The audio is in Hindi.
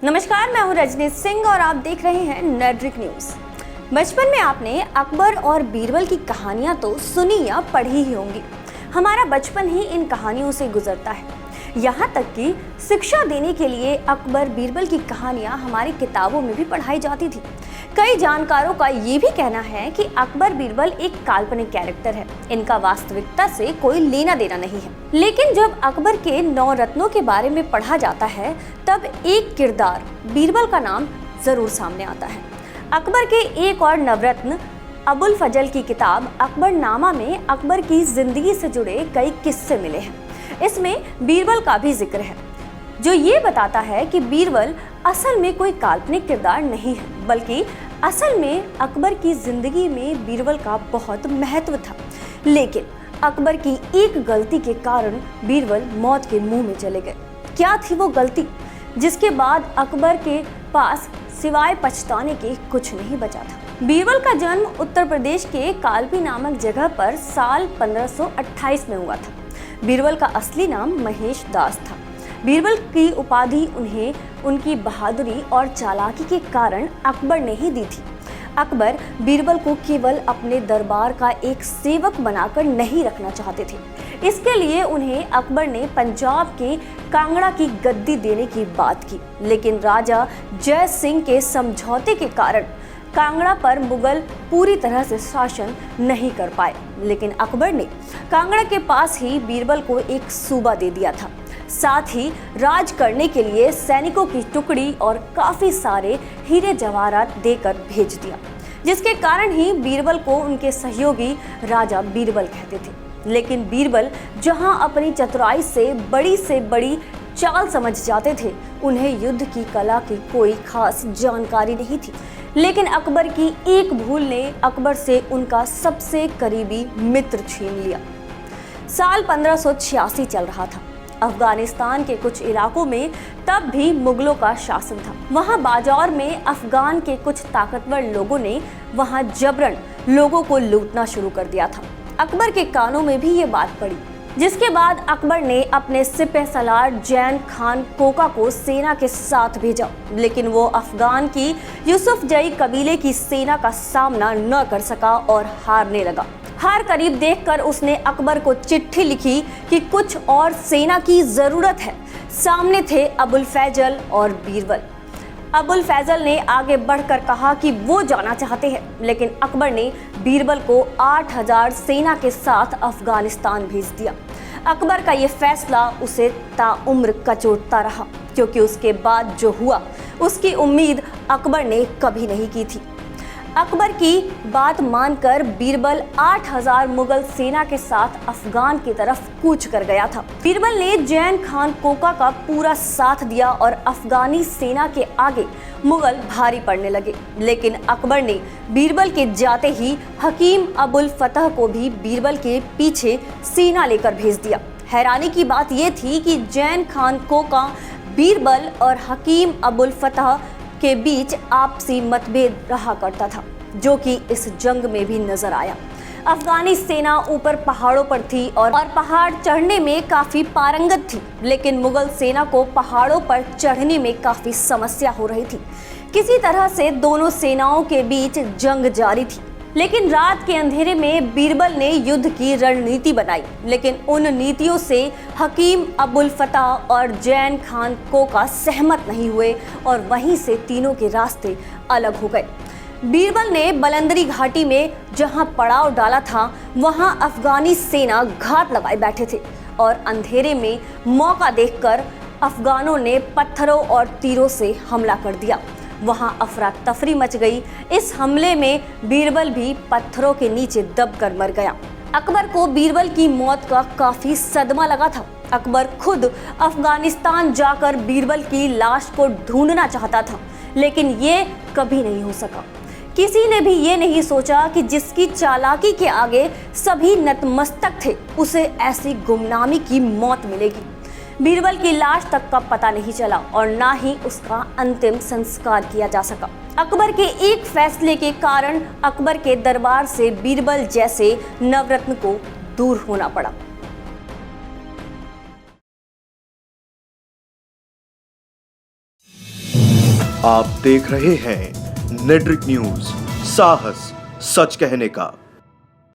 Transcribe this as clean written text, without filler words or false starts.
नमस्कार, मैं हूं रजनीश सिंह और आप देख रहे हैं नेडरिक न्यूज। बचपन में आपने अकबर और बीरबल की कहानियां तो सुनी या पढ़ी ही होंगी। हमारा बचपन ही इन कहानियों से गुजरता है। यहाँ तक कि शिक्षा देने के लिए अकबर बीरबल की कहानियां हमारी किताबों में भी पढ़ाई जाती थी। कई जानकारों का ये भी कहना है कि अकबर बीरबल एक काल्पनिक कैरेक्टर है, इनका वास्तविकता से कोई लेना देना नहीं है। लेकिन जब अकबर के 9 रत्नों के बारे में पढ़ा जाता है तब एक किरदार बीरबल का नाम जरूर सामने आता है। अकबर के एक और नवरत्न अबुल फजल की किताब अकबरनामा में अकबर की जिंदगी से जुड़े कई किस्से मिले हैं। इसमें बीरबल का भी जिक्र है, जो ये बताता है कि बीरबल असल में कोई काल्पनिक किरदार नहीं है, बल्कि असल में अकबर की जिंदगी में बीरबल का बहुत महत्व था। लेकिन अकबर की एक गलती के कारण बीरबल मौत के मुंह में चले गए। क्या थी वो गलती जिसके बाद अकबर के पास सिवाय पछताने के कुछ नहीं बचा था? बीरबल का जन्म उत्तर प्रदेश के कालपी नामक जगह पर साल 1528 में हुआ था। बीरबल का असली नाम महेश दास था। बीरबल की उपाधि उन्हें उनकी बहादुरी और चालाकी के कारण अकबर ने ही दी थी। अकबर बीरबल को केवल अपने दरबार का एक सेवक बनाकर नहीं रखना चाहते थे। इसके लिए उन्हें अकबर ने पंजाब के कांगड़ा की गद्दी देने की बात की, लेकिन राजा जय सिंह के समझौते के कारण कांगड़ा पर मुगल पूरी तरह से शासन नहीं कर पाए। लेकिन अकबर ने कांगड़ा के पास ही बीरबल को एक सूबा दे दिया था, साथ ही राज करने के लिए सैनिकों की टुकड़ी और काफी सारे हीरे जवाहरात देकर भेज दिया, जिसके कारण ही बीरबल को उनके सहयोगी राजा बीरबल कहते थे। लेकिन बीरबल जहां अपनी चतुराई से बड़ी चाल समझ जाते थे, उन्हें युद्ध की कला की कोई खास जानकारी नहीं थी। लेकिन अकबर की एक भूल ने अकबर से उनका सबसे करीबी मित्र छीन लिया। साल 1586 चल रहा था। अफगानिस्तान के कुछ इलाकों में तब भी मुगलों का शासन था। वहां बाजार में अफगान के कुछ ताकतवर लोगों ने वहां जबरन लोगों को लूटना शुरू कर दिया था। अकबर के कानों में भी ये बात पड़ी, जिसके बाद अकबर ने अपने सिपह सलार जैन खान कोका को सेना के साथ भेजा। लेकिन वो अफगान की यूसुफ जई कबीले की सेना का सामना न कर सका और हारने लगा। हार करीब देखकर उसने अकबर को चिट्ठी लिखी कि कुछ और सेना की जरूरत है। सामने थे अबुल फैजल और बीरबल। अबुल फैजल ने आगे बढ़कर कहा कि वो जाना चाहते हैं, लेकिन अकबर ने बीरबल को 8000 सेना के साथ अफगानिस्तान भेज दिया। अकबर का ये फैसला उसे ताउम्र कचोटता रहा, क्योंकि उसके बाद जो हुआ उसकी उम्मीद अकबर ने कभी नहीं की थी। अकबर की बात मानकर बीरबल 8000 मुगल सेना के साथ अफगान की तरफ कूच कर गया था। बीरबल ने जैन खान कोका का पूरा साथ दिया और अफगानी सेना के आगे मुगल भारी पड़ने लगे। लेकिन अकबर ने बीरबल के जाते ही हकीम अबुल फतह को भी बीरबल के पीछे सेना लेकर भेज दिया। हैरानी की बात यह थी कि जैन खान कोका, बीरबल और हकीम अबुल फतह के बीच आपसी मतभेद रहा करता था, जो कि इस जंग में भी नजर आया। अफगानी सेना ऊपर पहाड़ों पर थी और पहाड़ चढ़ने में काफी पारंगत थी, लेकिन मुगल सेना को पहाड़ों पर चढ़ने में काफी समस्या हो रही थी। किसी तरह से दोनों सेनाओं के बीच जंग जारी थी। लेकिन रात के अंधेरे में बीरबल ने युद्ध की रणनीति बनाई, लेकिन उन नीतियों से हकीम अबुल फतह और जैन खान कोका सहमत नहीं हुए और वहीं से तीनों के रास्ते अलग हो गए। बीरबल ने बलंदरी घाटी में जहां पड़ाव डाला था, वहां अफगानी सेना घात लगाए बैठे थे और अंधेरे में मौका देखकर अफगानों ने पत्थरों और तीरों से हमला कर दिया। वहां अफरा तफरी मच गई। इस हमले में बीरबल भी पत्थरों के नीचे दबकर मर गया। अकबर को बीरबल की मौत का काफी सदमा लगा था। अकबर खुद अफगानिस्तान जाकर बीरबल की लाश को ढूंढना चाहता था, लेकिन ये कभी नहीं हो सका। किसी ने भी ये नहीं सोचा कि जिसकी चालाकी के आगे सभी नतमस्तक थे, उसे ऐसी गुमनामी की मौत मिलेगी। बीरबल की लाश तक का पता नहीं चला और ना ही उसका अंतिम संस्कार किया जा सका। अकबर के एक फैसले के कारण अकबर के दरबार से बीरबल जैसे नवरत्न को दूर होना पड़ा। आप देख रहे हैं नेड्रिक न्यूज, साहस सच कहने का।